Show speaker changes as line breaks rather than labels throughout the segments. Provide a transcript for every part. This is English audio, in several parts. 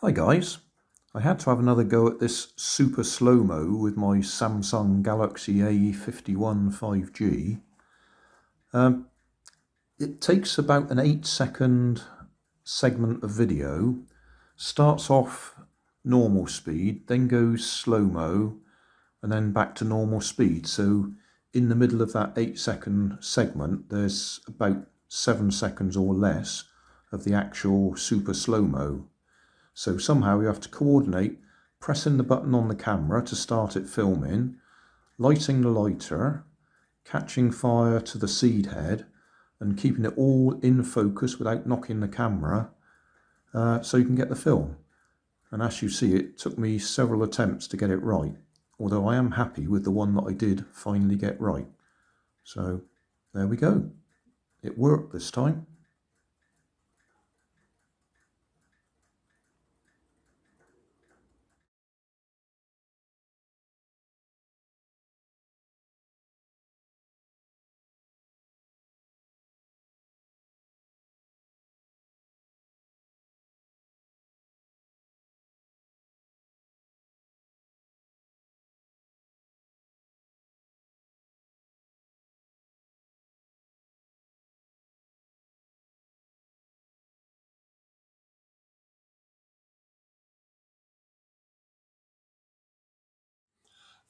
Hi guys, I had to have another go at this super slow-mo with my Samsung Galaxy A51 5G. It takes about an 8-second segment of video, starts off normal speed, then goes slow-mo, and then back to normal speed. So in the middle of that 8-second segment, there's about 7 seconds or less of the actual super slow-mo. So somehow you have to coordinate pressing the button on the camera to start it filming, lighting the lighter, catching fire to the seed head, and keeping it all in focus without knocking the camera so you can get the film. And as you see, it took me several attempts to get it right, although I am happy with the one that I did finally get right. So there we go. It worked this time.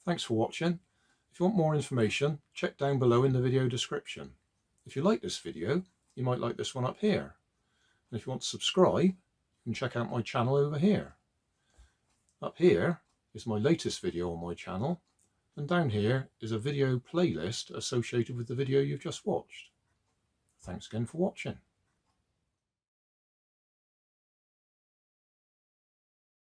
Thanks for watching. If you want more information, check down below in the video description. If you like this video, you might like this one up here. And if you want to subscribe, you can check out my channel over here. Up here is my latest video on my channel, and down here is a video playlist associated with the video you've just watched. Thanks again for watching.